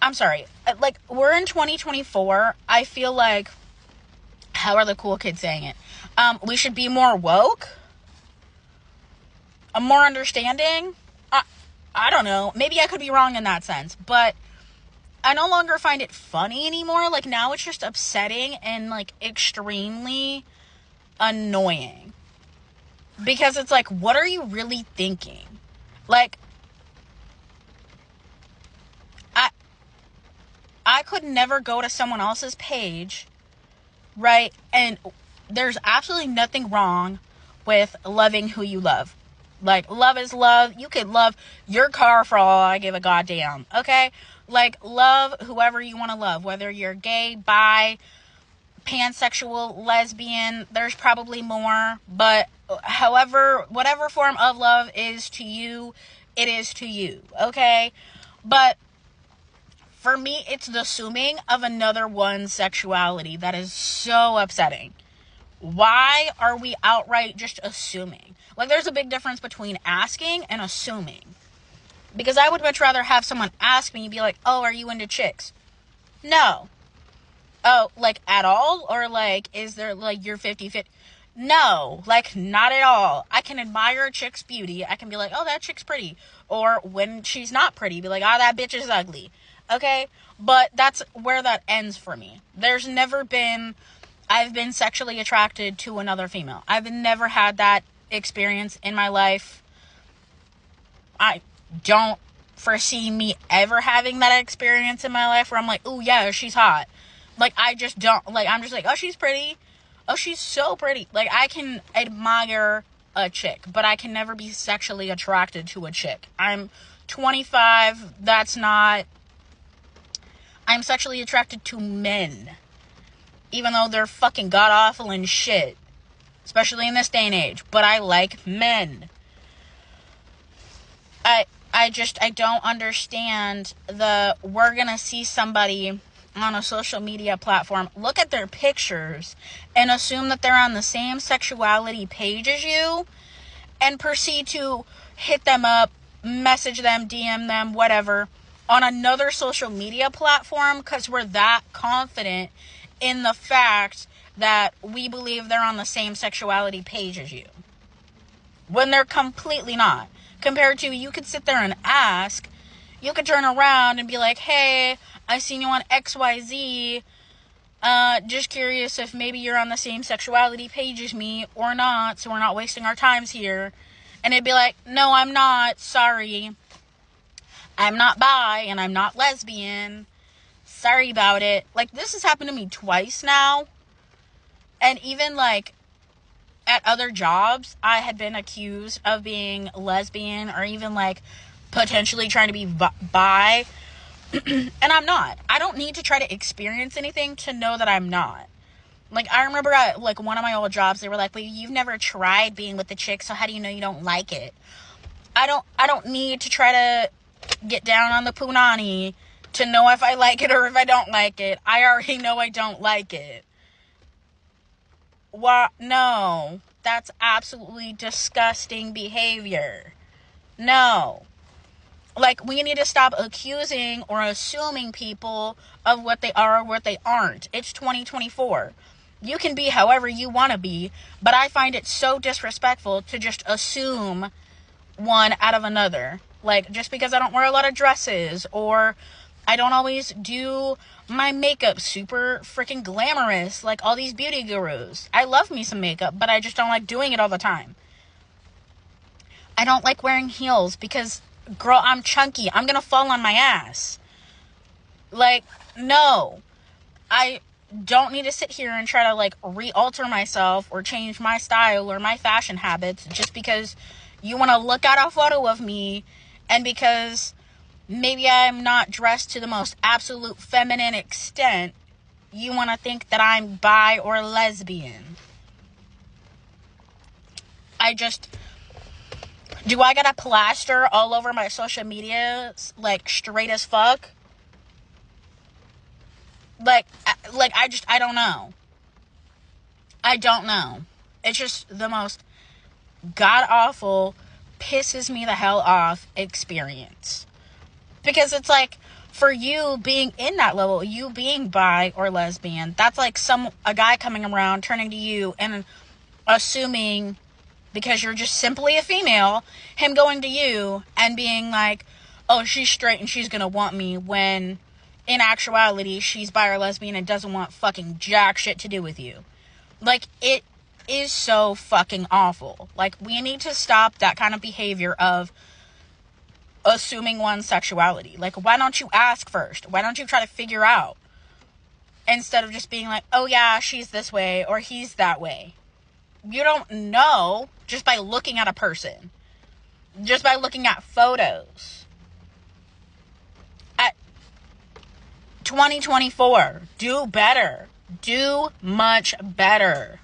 I'm sorry, like, we're in 2024. I feel like, how are the cool kids saying it? We should be more woke, more understanding. I don't know. Maybe I could be wrong in that sense, but I no longer find it funny anymore. Like, now it's just upsetting and, like, extremely annoying. Because it's like, what are you really thinking? Like, I could never go to someone else's page, right? And there's absolutely nothing wrong with loving who you love. Like, love is love. You could love your car for all I give a goddamn, okay? Like, love whoever you want to love, whether you're gay, bi, pansexual, lesbian, there's probably more, but however, whatever form of love is to you, it is to you, okay? But for me, it's the assuming of another one's sexuality that is so upsetting. Why are we outright just assuming? Like, there's a big difference between asking and assuming. Because I would much rather have someone ask me and be like, oh, are you into chicks? No. Oh, like, at all? Or, like, is there, like, you're 50-50? No, like, not at all. I can admire a chick's beauty. I can be like, oh, that chick's pretty. Or when she's not pretty, be like, oh, that bitch is ugly. Okay? But that's where that ends for me. There's never been, I've been sexually attracted to another female. I've never had that experience in my life. I don't foresee me ever having that experience in my life where I'm like, oh, yeah, she's hot. Like, I just don't, like, I'm just like, oh, she's pretty. Oh, she's so pretty. Like, I can admire a chick, but I can never be sexually attracted to a chick. I'm 25. That's not, I'm sexually attracted to men. Even though they're fucking god-awful and shit. Especially in this day and age. But I like men. I don't understand we're gonna see somebody on a social media platform, look at their pictures, and assume that they're on the same sexuality page as you, and proceed to hit them up, message them, DM them, whatever, on another social media platform, because we're that confident in the fact that we believe they're on the same sexuality page as you. When they're completely not. Compared to, you could sit there and ask, you could turn around and be like, hey, I seen you on XYZ, just curious if maybe you're on the same sexuality page as me or not, so we're not wasting our times here. And it'd be like, no, I'm not, sorry. I'm not bi, and I'm not lesbian. Sorry about it. Like, this has happened to me twice now. And even, like, at other jobs, I had been accused of being lesbian or even, like, potentially trying to be bi. And I'm not. I don't need to try to experience anything to know that I'm not. Like, I remember at, like, one of my old jobs, they were like, well, you've never tried being with the chick, so how do you know you don't like it? I don't need to try to get down on the punani to know if I like it or if I don't like it. I already know I don't like it. What? No. That's absolutely disgusting behavior. No. Like, we need to stop accusing or assuming people of what they are or what they aren't. It's 2024. You can be however you want to be, but I find it so disrespectful to just assume one out of another. Like, just because I don't wear a lot of dresses, or I don't always do my makeup super freaking glamorous like all these beauty gurus. I love me some makeup, but I just don't like doing it all the time. I don't like wearing heels because, girl, I'm chunky. I'm gonna fall on my ass. Like, no. I don't need to sit here and try to, like, re-alter myself or change my style or my fashion habits just because you want to look at a photo of me and because maybe I'm not dressed to the most absolute feminine extent, you want to think that I'm bi or lesbian. Do I got a plaster all over my social media, like, straight as fuck? Like, I don't know. I don't know. It's just the most god-awful, pisses me the hell off experience. Because it's like, for you being in that level, you being bi or lesbian, that's like a guy coming around turning to you and assuming, because you're just simply a female, him going to you and being like, oh, she's straight and she's gonna want me, when in actuality she's bi or lesbian and doesn't want fucking jack shit to do with you. Like, it is so fucking awful. Like, we need to stop that kind of behavior of assuming one's sexuality. Like, why don't you ask first? Why don't you try to figure out? Instead of just being like, oh yeah, she's this way or he's that way. You don't know just by looking at a person. Just by looking at photos. At 2024, do better. Do much better.